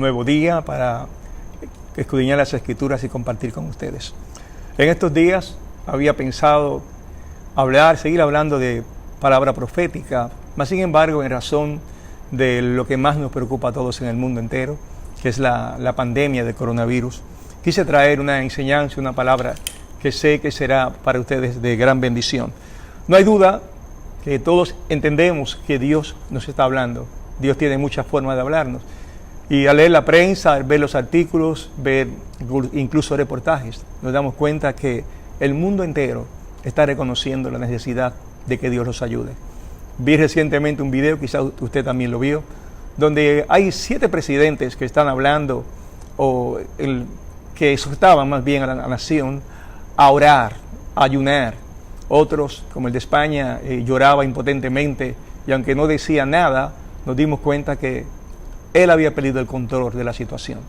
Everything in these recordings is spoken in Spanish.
nuevo día para escudriñar las Escrituras y compartir con ustedes. En estos días había pensado seguir hablando de palabra profética, mas sin embargo, en razón de lo que más nos preocupa a todos en el mundo entero, que es la pandemia del coronavirus, quise traer una enseñanza, una palabra que sé que será para ustedes de gran bendición. No hay duda que todos entendemos que Dios nos está hablando. Dios tiene muchas formas de hablarnos. Y al leer la prensa, al ver los artículos, ver incluso reportajes, nos damos cuenta que el mundo entero está reconociendo la necesidad de que Dios los ayude. Vi recientemente un video, quizás usted también lo vio, donde hay 7 presidentes que están hablando, que exhortaban más bien a la nación a orar, a ayunar. Otros, como el de España, lloraba impotentemente, y aunque no decía nada, nos dimos cuenta que él había perdido el control de la situación.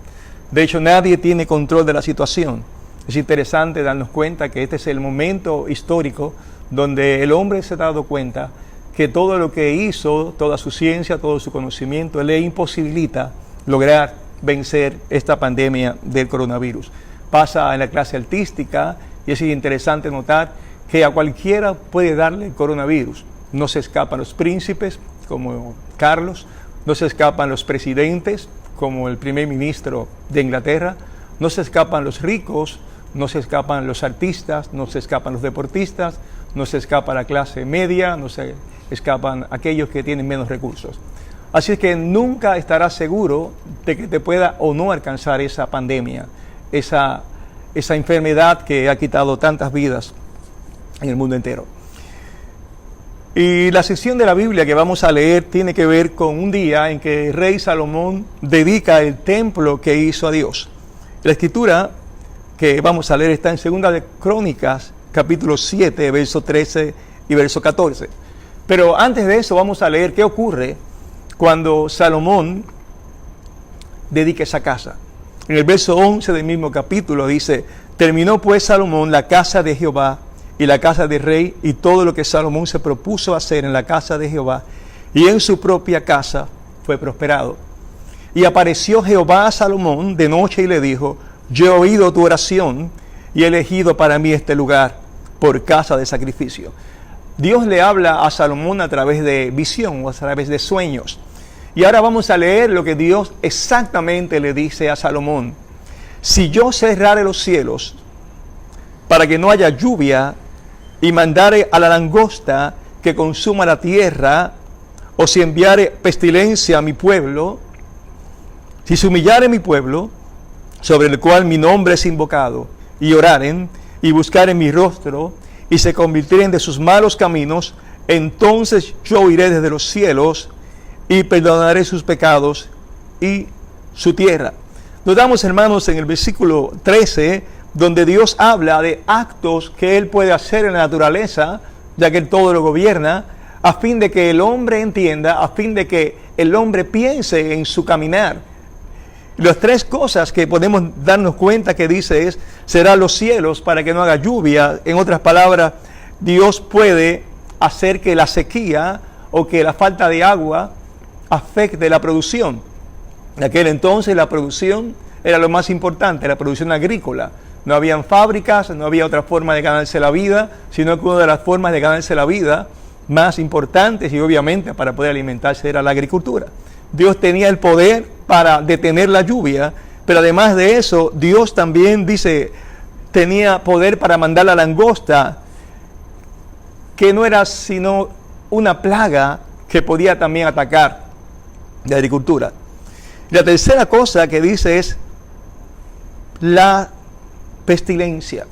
De hecho, nadie tiene control de la situación. Es interesante darnos cuenta que este es el momento histórico donde el hombre se ha dado cuenta que todo lo que hizo, toda su ciencia, todo su conocimiento, le imposibilita lograr vencer esta pandemia del coronavirus. Pasa en la clase artística y es interesante notar que a cualquiera puede darle el coronavirus. No se escapan los príncipes, como Carlos, no se escapan los presidentes, como el primer ministro de Inglaterra, no se escapan los ricos, no se escapan los artistas, no se escapan los deportistas, no se escapa la clase media, no se escapan aquellos que tienen menos recursos. Así es que nunca estarás seguro de que te pueda o no alcanzar esa pandemia, esa enfermedad que ha quitado tantas vidas en el mundo entero. Y la sección de la Biblia que vamos a leer tiene que ver con un día en que el rey Salomón dedica el templo que hizo a Dios. La escritura que vamos a leer está en 2 de Crónicas, capítulo 7, verso 13 y verso 14. Pero antes de eso vamos a leer qué ocurre cuando Salomón dedica esa casa. En el verso 11 del mismo capítulo dice: terminó pues Salomón la casa de Jehová y la casa del rey y todo lo que Salomón se propuso hacer en la casa de Jehová y en su propia casa fue prosperado. Y apareció Jehová a Salomón de noche y le dijo: yo he oído tu oración y he elegido para mí este lugar por casa de sacrificio. Dios le habla a Salomón a través de visión o a través de sueños. Y ahora vamos a leer lo que Dios exactamente le dice a Salomón. Si yo cerrare los cielos para que no haya lluvia y mandare a la langosta que consuma la tierra, o si enviare pestilencia a mi pueblo, si se humillare mi pueblo, sobre el cual mi nombre es invocado, y oraren y buscaren mi rostro, y se convirtieren de sus malos caminos, entonces yo iré desde los cielos y perdonaré sus pecados y su tierra. Notamos, hermanos, en el versículo 13, donde Dios habla de actos que Él puede hacer en la naturaleza, ya que Él todo lo gobierna, a fin de que el hombre entienda, a fin de que el hombre piense en su caminar. Las 3 cosas que podemos darnos cuenta que dice es: será los cielos para que no haga lluvia. En otras palabras, Dios puede hacer que la sequía o que la falta de agua afecte la producción. En aquel entonces la producción era lo más importante, la producción agrícola. No habían fábricas, no había otra forma de ganarse la vida, sino que una de las formas de ganarse la vida más importantes y obviamente para poder alimentarse era la agricultura. Dios tenía el poder para detener la lluvia, pero además de eso, Dios también tenía poder para mandar la langosta, que no era sino una plaga que podía también atacar la agricultura. La tercera cosa que dice es la pestilencia.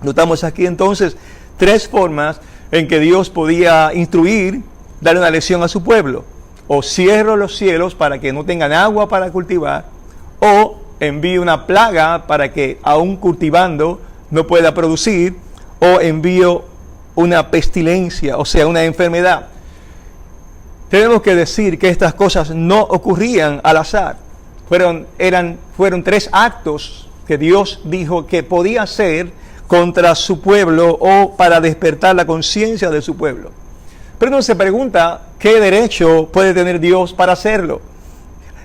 Notamos aquí entonces 3 formas en que Dios podía instruir, darle una lección a su pueblo. O cierro los cielos para que no tengan agua para cultivar, o envío una plaga para que aún cultivando no pueda producir, o envío una pestilencia, o sea, una enfermedad. Tenemos que decir que estas cosas no ocurrían al azar. Fueron 3 actos que Dios dijo que podía hacer contra su pueblo o para despertar la conciencia de su pueblo. Pero uno se pregunta, ¿qué derecho puede tener Dios para hacerlo?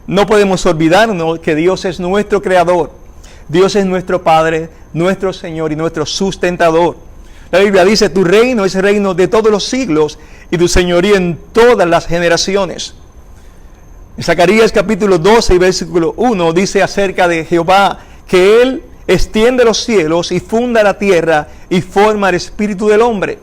no podemos olvidarnos que Dios es nuestro creador. Dios es nuestro Padre, nuestro Señor y nuestro sustentador. La Biblia dice, tu reino es reino de todos los siglos y tu señoría en todas las generaciones. En Zacarías capítulo 12 y versículo 1 dice acerca de Jehová que Él extiende los cielos y funda la tierra y forma el espíritu del hombre.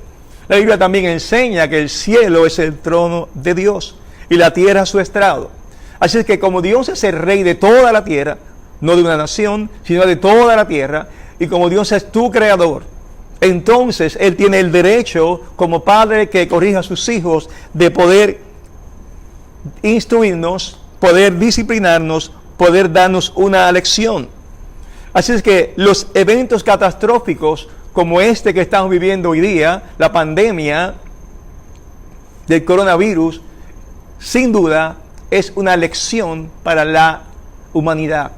La Biblia también enseña que el cielo es el trono de Dios y la tierra su estrado. Así es que como Dios es el rey de toda la tierra, no de una nación, sino de toda la tierra, y como Dios es tu creador, entonces Él tiene el derecho, como padre que corrija a sus hijos, de poder instruirnos, poder disciplinarnos, poder darnos una lección. Así es que los eventos catastróficos como este que estamos viviendo hoy día, la pandemia del coronavirus, sin duda es una lección para la humanidad.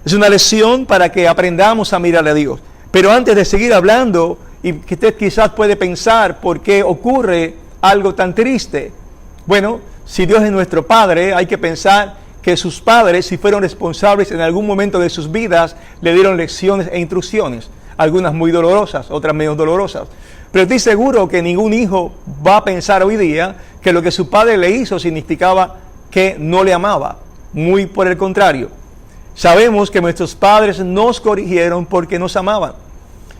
Es una lección para que aprendamos a mirar a Dios. Pero antes de seguir hablando, y que usted quizás puede pensar por qué ocurre algo tan triste. Bueno, si Dios es nuestro Padre, hay que pensar que sus padres, si fueron responsables en algún momento de sus vidas, le dieron lecciones e instrucciones. Algunas muy dolorosas, otras menos dolorosas. Pero estoy seguro que ningún hijo va a pensar hoy día que lo que su padre le hizo significaba que no le amaba. Muy por el contrario. Sabemos que nuestros padres nos corrigieron porque nos amaban.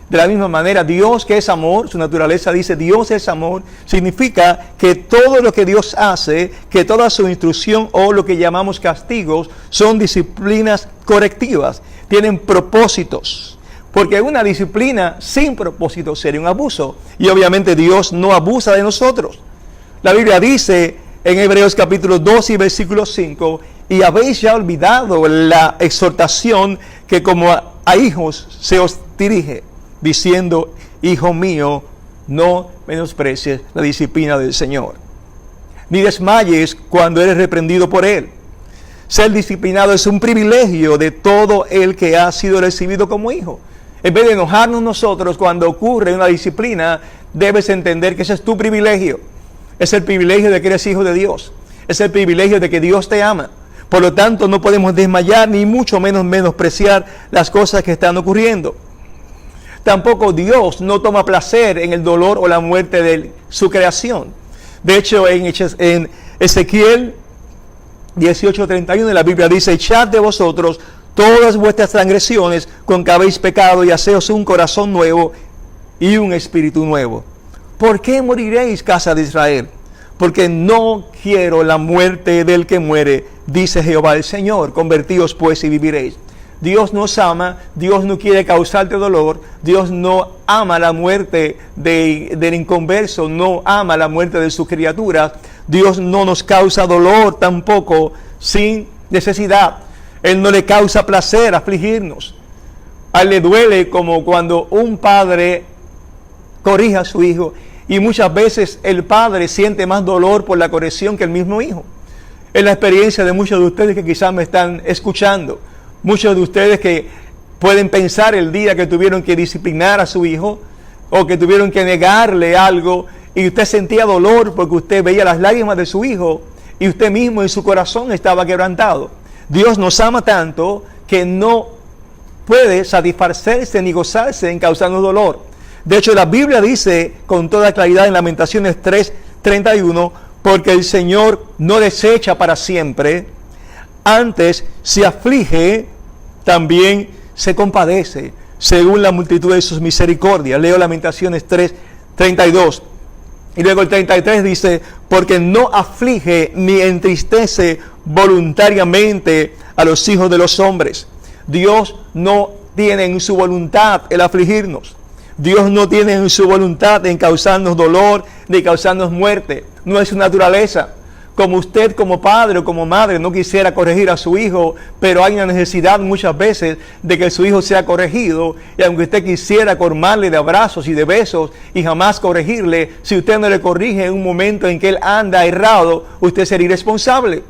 De la misma manera, Dios que es amor, su naturaleza dice Dios es amor, significa que todo lo que Dios hace, que toda su instrucción o lo que llamamos castigos, son disciplinas correctivas, tienen propósitos. Porque una disciplina sin propósito sería un abuso. Y obviamente Dios no abusa de nosotros. La Biblia dice en Hebreos capítulo 2 y versículo 5, y habéis ya olvidado la exhortación que como a hijos se os dirige, diciendo, hijo mío, no menosprecies la disciplina del Señor, ni desmayes cuando eres reprendido por Él. Ser disciplinado es un privilegio de todo el que ha sido recibido como hijo. En vez de enojarnos nosotros cuando ocurre una disciplina, debes entender que ese es tu privilegio. Es el privilegio de que eres hijo de Dios. Es el privilegio de que Dios te ama. Por lo tanto, no podemos desmayar ni mucho menos menospreciar las cosas que están ocurriendo. Tampoco Dios no toma placer en el dolor o la muerte de su creación. De hecho, en Ezequiel 18:31 la Biblia dice, echad de vosotros todas vuestras transgresiones con que habéis pecado y haceos un corazón nuevo y un espíritu nuevo. ¿Por qué moriréis, casa de Israel? Porque no quiero la muerte del que muere, dice Jehová el Señor. Convertíos pues y viviréis. Dios nos ama, Dios no quiere causarte dolor, Dios no ama la muerte del inconverso, no ama la muerte de sus criaturas. Dios no nos causa dolor tampoco sin necesidad. Él no le causa placer afligirnos. A él le duele como cuando un padre corrige a su hijo, y muchas veces el padre siente más dolor por la corrección que el mismo hijo. Es la experiencia de muchos de ustedes que quizás me están escuchando. Muchos de ustedes que pueden pensar el día que tuvieron que disciplinar a su hijo o que tuvieron que negarle algo y usted sentía dolor porque usted veía las lágrimas de su hijo y usted mismo en su corazón estaba quebrantado. Dios nos ama tanto que no puede satisfacerse ni gozarse en causarnos dolor. De hecho, la Biblia dice con toda claridad en Lamentaciones 3:31, porque el Señor no desecha para siempre, antes se aflige, también se compadece, según la multitud de sus misericordias. Leo Lamentaciones 3:32. Y luego el 33 dice, porque no aflige ni entristece voluntariamente a los hijos de los hombres. Dios no tiene en su voluntad el afligirnos. Dios no tiene en su voluntad en causarnos dolor ni causarnos muerte. No es su naturaleza. Como usted como padre o como madre no quisiera corregir a su hijo, pero hay una necesidad muchas veces de que su hijo sea corregido, y aunque usted quisiera colmarle de abrazos y de besos y jamás corregirle, si usted no le corrige en un momento en que él anda errado, usted será irresponsable.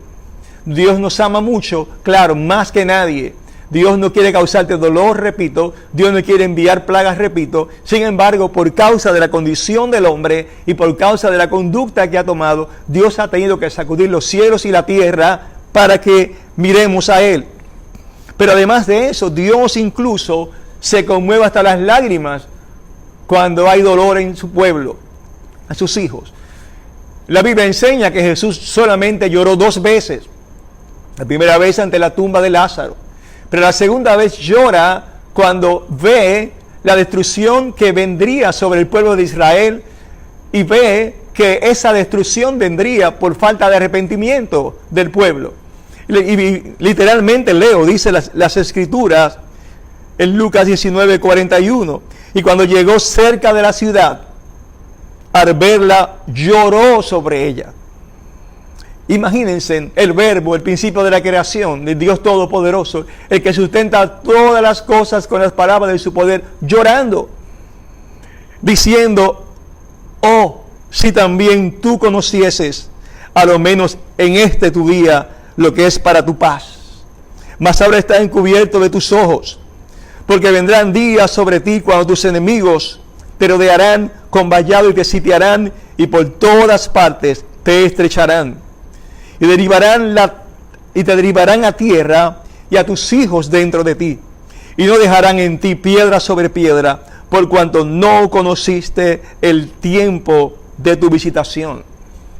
Dios nos ama mucho, claro, más que nadie. Dios no quiere causarte dolor, repito. Dios no quiere enviar plagas, repito. Sin embargo, por causa de la condición del hombre y por causa de la conducta que ha tomado, Dios ha tenido que sacudir los cielos y la tierra para que miremos a Él. Pero además de eso, Dios incluso se conmueve hasta las lágrimas cuando hay dolor en su pueblo, a sus hijos. La Biblia enseña que Jesús solamente lloró 2 veces. La primera vez ante la tumba de Lázaro, pero la segunda vez llora cuando ve la destrucción que vendría sobre el pueblo de Israel y ve que esa destrucción vendría por falta de arrepentimiento del pueblo. Y literalmente leo, dice las escrituras en Lucas 19:41, y cuando llegó cerca de la ciudad, al verla, lloró sobre ella. Imagínense el verbo, el principio de la creación, de Dios Todopoderoso, el que sustenta todas las cosas con las palabras de su poder, llorando, diciendo: oh, si también tú conocieses, a lo menos en este tu día, lo que es para tu paz. Mas ahora está encubierto de tus ojos, porque vendrán días sobre ti cuando tus enemigos te rodearán con vallado y te sitiarán, y por todas partes te estrecharán. Y te derivarán a tierra y a tus hijos dentro de ti, y no dejarán en ti piedra sobre piedra, por cuanto no conociste el tiempo de tu visitación.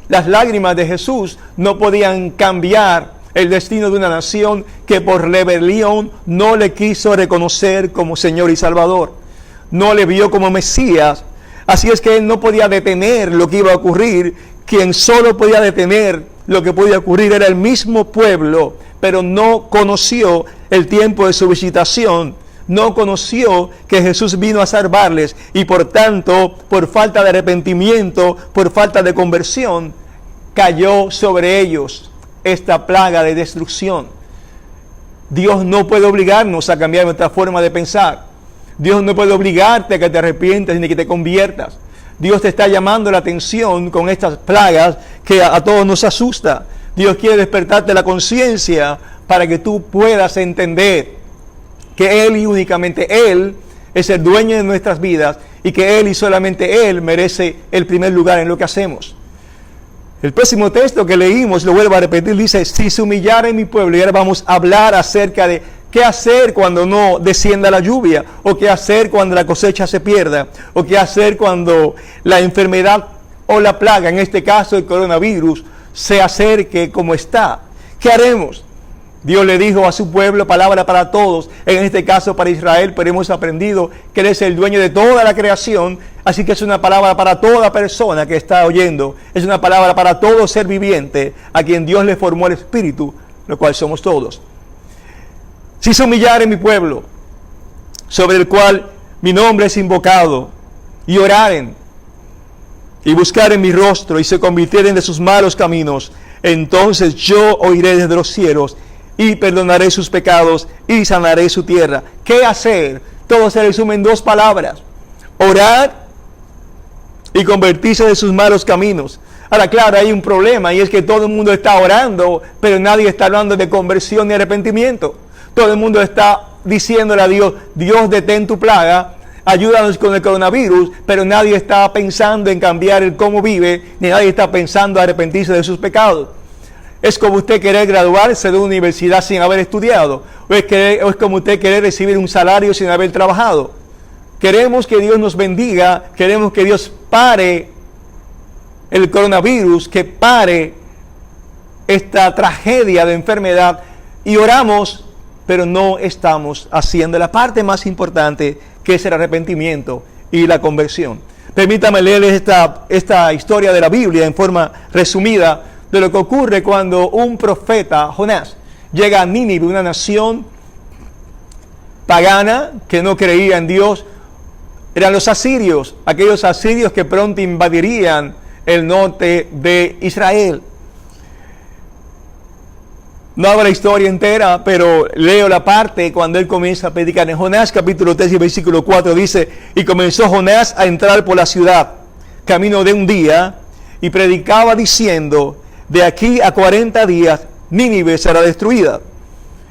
Las lágrimas de Jesús no podían cambiar el destino de una nación que por rebelión no le quiso reconocer como Señor y Salvador, no le vio como Mesías. Así es que Él no podía detener lo que iba a ocurrir. Quien solo podía detener lo que podía ocurrir era el mismo pueblo, pero no conoció el tiempo de su visitación, no conoció que Jesús vino a salvarles, y por tanto, por falta de arrepentimiento, por falta de conversión, cayó sobre ellos esta plaga de destrucción. Dios no puede obligarnos a cambiar nuestra forma de pensar. Dios no puede obligarte a que te arrepientas ni que te conviertas. Dios te está llamando la atención con estas plagas que a todos nos asusta. Dios quiere despertarte la conciencia para que tú puedas entender que Él y únicamente Él es el dueño de nuestras vidas, y que Él y solamente Él merece el primer lugar en lo que hacemos. El próximo texto que leímos, lo vuelvo a repetir, dice: si se humillare mi pueblo. Y ahora vamos a hablar acerca de qué hacer cuando no descienda la lluvia, o qué hacer cuando la cosecha se pierda, o qué hacer cuando la enfermedad o la plaga, en este caso el coronavirus, se acerque como está. ¿Qué haremos? Dios le dijo a su pueblo, palabra para todos, en este caso para Israel, pero hemos aprendido que Él es el dueño de toda la creación, así que es una palabra para toda persona que está oyendo, es una palabra para todo ser viviente, a quien Dios le formó el espíritu, lo cual somos todos. Si se humillare mi pueblo, sobre el cual mi nombre es invocado, y oraren, y buscaren mi rostro, y se convirtieren de sus malos caminos, entonces yo oiré desde los cielos, y perdonaré sus pecados, y sanaré su tierra. ¿Qué hacer? Todo se resume en 2 palabras: orar y convertirse de sus malos caminos. Ahora, claro, hay un problema, y es que todo el mundo está orando, pero nadie está hablando de conversión ni arrepentimiento. Todo el mundo está diciéndole a Dios: Dios, detén tu plaga, ayúdanos con el coronavirus, pero nadie está pensando en cambiar el cómo vive, ni nadie está pensando en arrepentirse de sus pecados. Es como usted querer graduarse de una universidad sin haber estudiado, o es como usted querer recibir un salario sin haber trabajado. Queremos que Dios nos bendiga, queremos que Dios pare el coronavirus, que pare esta tragedia de enfermedad, y oramos, pero no estamos haciendo la parte más importante, que es el arrepentimiento y la conversión. Permítame leerles esta historia de la Biblia en forma resumida de lo que ocurre cuando un profeta, Jonás, llega a Nínive, una nación pagana que no creía en Dios. Eran los asirios, aquellos asirios que pronto invadirían el norte de Israel. No hago la historia entera, pero leo la parte cuando él comienza a predicar. En Jonás capítulo 3 y versículo 4 dice: y comenzó Jonás a entrar por la ciudad, camino de un día, y predicaba diciendo: de aquí a 40 días Nínive será destruida.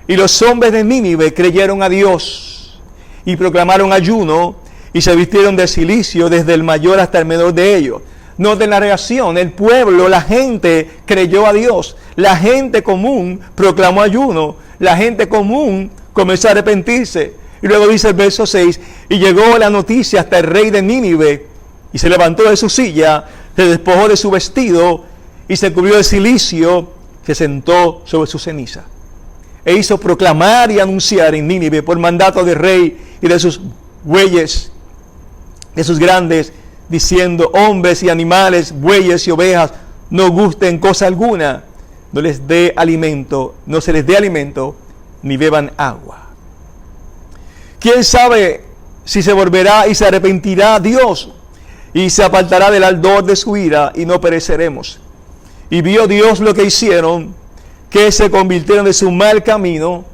Y los hombres de Nínive creyeron a Dios, y proclamaron ayuno, y se vistieron de cilicio desde el mayor hasta el menor de ellos. Noten la reacción. El pueblo, la gente creyó a Dios. La gente común proclamó ayuno. La gente común comenzó a arrepentirse. Y luego dice el verso 6, y llegó la noticia hasta el rey de Nínive, y se levantó de su silla, se despojó de su vestido, y se cubrió de cilicio, se sentó sobre su ceniza. E hizo proclamar y anunciar en Nínive, por mandato del rey y de sus bueyes, de sus grandes, diciendo: hombres y animales, bueyes y ovejas, no gusten cosa alguna, no les dé alimento, no se les dé alimento, ni beban agua. ¿Quién sabe si se volverá y se arrepentirá Dios y se apartará del ardor de su ira y no pereceremos? Y vio Dios lo que hicieron, que se convirtieron de su mal camino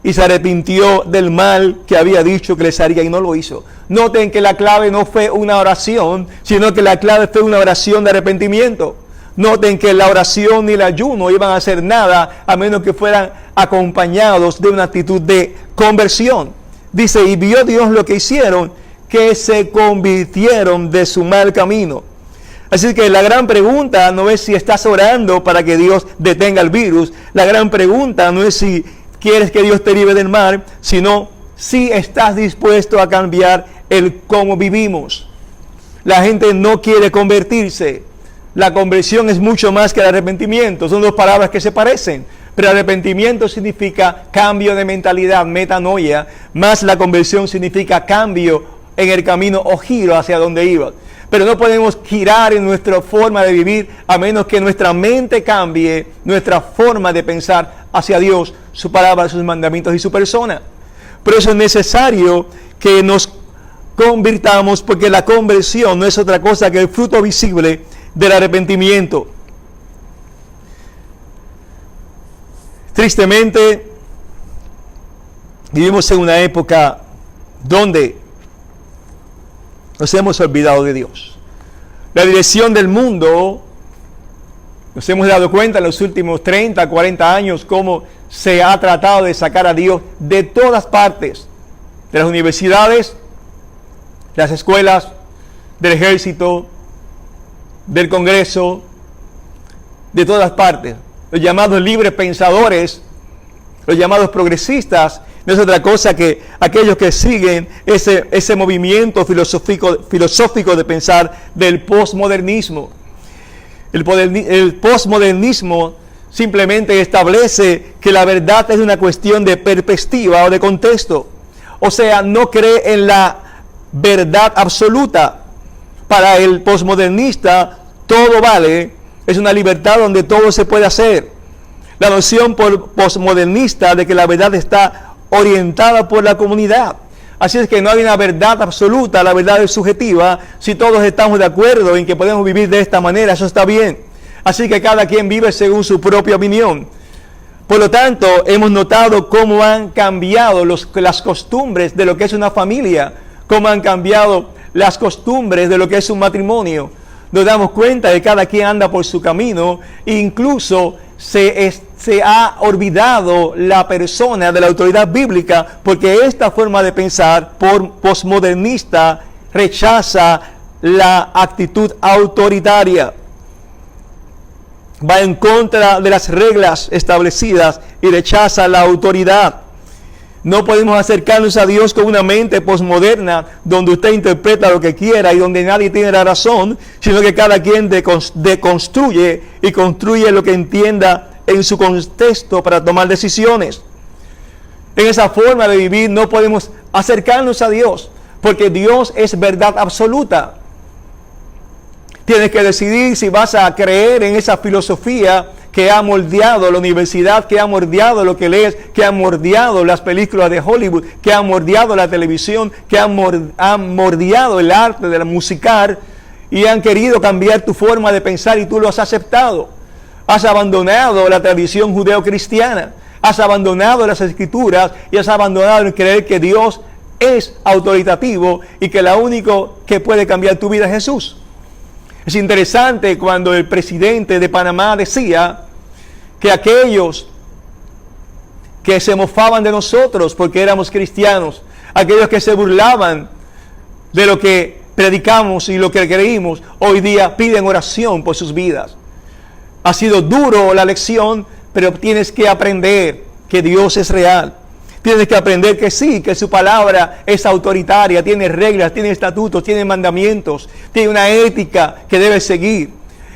y se arrepintió del mal que había dicho que les haría y no lo hizo. Noten que la clave no fue una oración, sino que la clave fue una oración de arrepentimiento. Noten que la oración ni el ayuno iban a hacer nada a menos que fueran acompañados de una actitud de conversión. Dice, y vio Dios lo que hicieron, que se convirtieron de su mal camino. Así que la gran pregunta no es si estás orando para que Dios detenga el virus. La gran pregunta no es si quieres que Dios te libre del mal, sino si estás dispuesto a cambiar el cómo vivimos. La gente no quiere convertirse. La conversión es mucho más que el arrepentimiento. Son dos palabras que se parecen. Pero arrepentimiento significa cambio de mentalidad, metanoia, más la conversión significa cambio en el camino o giro hacia donde iba. Pero no podemos girar en nuestra forma de vivir a menos que nuestra mente cambie, nuestra forma de pensar hacia Dios, su palabra, sus mandamientos y su persona. Por eso es necesario que nos convirtamos, porque la conversión no es otra cosa que el fruto visible del arrepentimiento. Tristemente, vivimos en una época donde nos hemos olvidado de Dios. La dirección del mundo, nos hemos dado cuenta en los últimos 30, 40 años cómo se ha tratado de sacar a Dios de todas partes, de las universidades, de las escuelas, del ejército, del Congreso, de todas partes. Los llamados libres pensadores, los llamados progresistas, no es otra cosa que aquellos que siguen ese movimiento filosófico de pensar del posmodernismo. El posmodernismo simplemente establece que la verdad es una cuestión de perspectiva o de contexto. O sea, no cree en la verdad absoluta. Para el posmodernista todo vale. Es una libertad donde todo se puede hacer. La noción posmodernista de que la verdad está orientada por la comunidad. Así es que no hay una verdad absoluta, la verdad es subjetiva. Si todos estamos de acuerdo en que podemos vivir de esta manera, eso está bien. Así que cada quien vive según su propia opinión. Por lo tanto, hemos notado cómo han cambiado las costumbres de lo que es una familia, cómo han cambiado las costumbres de lo que es un matrimonio. Nos damos cuenta de que cada quien anda por su camino, incluso se ha olvidado la persona de la autoridad bíblica, porque esta forma de pensar posmodernista rechaza la actitud autoritaria, va en contra de las reglas establecidas y rechaza la autoridad. No podemos acercarnos a Dios con una mente posmoderna donde usted interpreta lo que quiera y donde nadie tiene la razón, sino que cada quien deconstruye y construye lo que entienda en su contexto para tomar decisiones. En esa forma de vivir no podemos acercarnos a Dios, porque Dios es verdad absoluta. Tienes que decidir si vas a creer en esa filosofía que ha moldeado la universidad, que ha moldeado lo que lees, que ha moldeado las películas de Hollywood, que ha moldeado la televisión, que ha moldeado el arte de la musical, y han querido cambiar tu forma de pensar y tú lo has aceptado. Has abandonado la tradición judeo-cristiana, has abandonado las escrituras y has abandonado el creer que Dios es autoritativo y que lo único que puede cambiar tu vida es Jesús. Es interesante cuando el presidente de Panamá decía que aquellos que se mofaban de nosotros porque éramos cristianos, aquellos que se burlaban de lo que predicamos y lo que creímos, hoy día piden oración por sus vidas. Ha sido duro la lección, pero tienes que aprender que Dios es real. Tienes que aprender que sí, que su palabra es autoritaria, tiene reglas, tiene estatutos, tiene mandamientos, tiene una ética que debes seguir.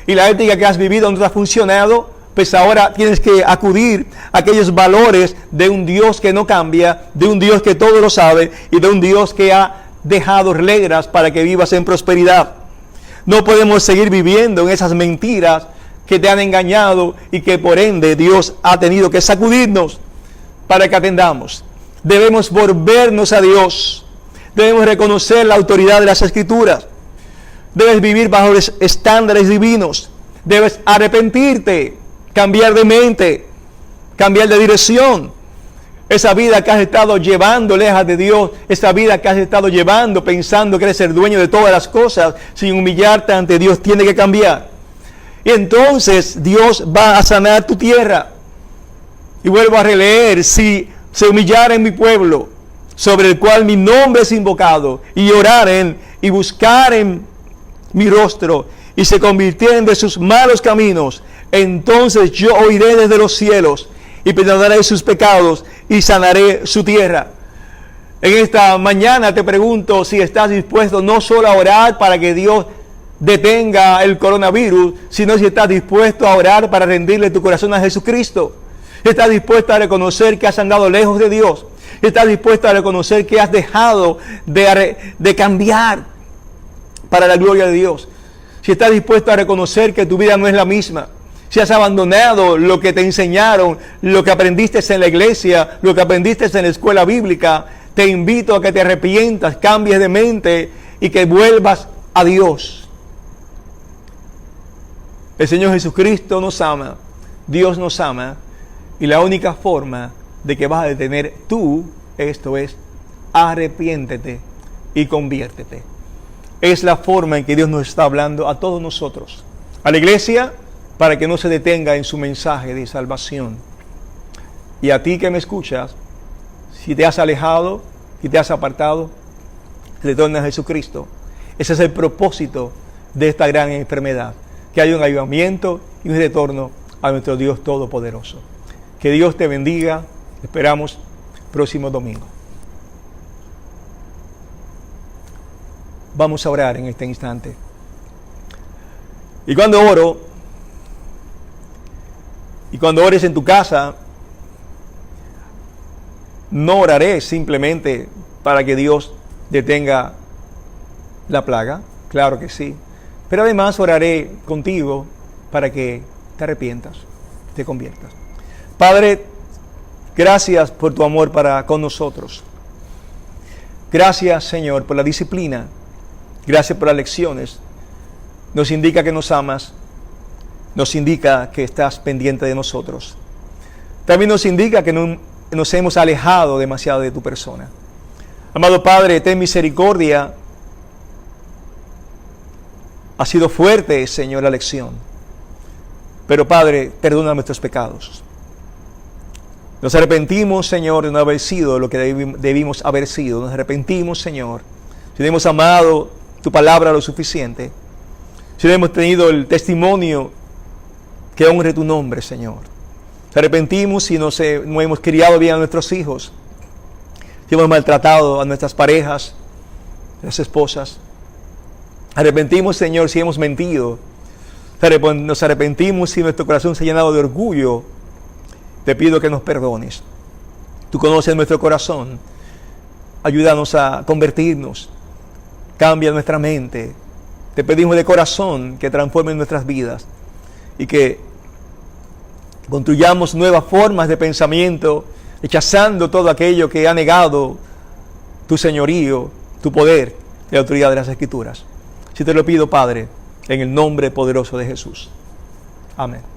Y la ética que has vivido no te ha funcionado, pues ahora tienes que acudir a aquellos valores de un Dios que no cambia, de un Dios que todo lo sabe y de un Dios que ha dejado reglas para que vivas en prosperidad. No podemos seguir viviendo en esas mentiras que te han engañado y que por ende Dios ha tenido que sacudirnos para que atendamos. Debemos volvernos a Dios. Debemos reconocer la autoridad de las Escrituras. Debes vivir bajo los estándares divinos. Debes arrepentirte, cambiar de mente, cambiar de dirección. Esa vida que has estado llevando lejos de Dios, esa vida que has estado llevando pensando que eres el dueño de todas las cosas, sin humillarte ante Dios, tiene que cambiar. Y entonces Dios va a sanar tu tierra. Y vuelvo a releer: si se humillaren mi pueblo, sobre el cual mi nombre es invocado, y oraren y buscaren mi rostro, y se convirtieren de sus malos caminos, entonces yo oiré desde los cielos, y perdonaré sus pecados, y sanaré su tierra. En esta mañana te pregunto si estás dispuesto no solo a orar para que Dios detenga el coronavirus, sino si estás dispuesto a orar para rendirle tu corazón a Jesucristo. ¿Estás dispuesto a reconocer que has andado lejos de Dios? ¿Estás dispuesto a reconocer que has dejado de cambiar para la gloria de Dios? Si estás dispuesto a reconocer que tu vida no es la misma, si has abandonado lo que te enseñaron, lo que aprendiste en la iglesia, lo que aprendiste en la escuela bíblica, te invito a que te arrepientas, cambies de mente y que vuelvas a Dios. El Señor Jesucristo nos ama, Dios nos ama, y la única forma de que vas a detener tú esto es: arrepiéntete y conviértete. Es la forma en que Dios nos está hablando a todos nosotros, a la iglesia, para que no se detenga en su mensaje de salvación. Y a ti que me escuchas, si te has alejado, si te has apartado, retorna a Jesucristo. Ese es el propósito de esta gran enfermedad, que haya un avivamiento y un retorno a nuestro Dios Todopoderoso. Que Dios te bendiga. Esperamos próximo domingo. Vamos a orar en este instante. Y cuando ores en tu casa, no oraré simplemente para que Dios detenga la plaga, claro que sí, pero además oraré contigo para que te arrepientas, te conviertas. Padre, gracias por tu amor para con nosotros. Gracias, Señor, por la disciplina. Gracias por las lecciones. Nos indica que nos amas. Nos indica que estás pendiente de nosotros. También nos indica que nos hemos alejado demasiado de tu persona. Amado Padre, ten misericordia. Ha sido fuerte, Señor, la lección. Pero Padre, perdona nuestros pecados. Nos arrepentimos, Señor, de no haber sido lo que debimos haber sido. Nos arrepentimos, Señor, si no hemos amado tu palabra lo suficiente. Si no hemos tenido el testimonio que honre tu nombre, Señor. Nos arrepentimos si no hemos criado bien a nuestros hijos. Si hemos maltratado a nuestras parejas, a las esposas. Arrepentimos, Señor, si hemos mentido. Nos arrepentimos si nuestro corazón se ha llenado de orgullo. Te pido que nos perdones. Tú conoces nuestro corazón. Ayúdanos a convertirnos. Cambia nuestra mente. Te pedimos de corazón que transformes nuestras vidas y que construyamos nuevas formas de pensamiento, rechazando todo aquello que ha negado tu señorío, tu poder y la autoridad de las Escrituras. Si te lo pido, Padre, en el nombre poderoso de Jesús. Amén.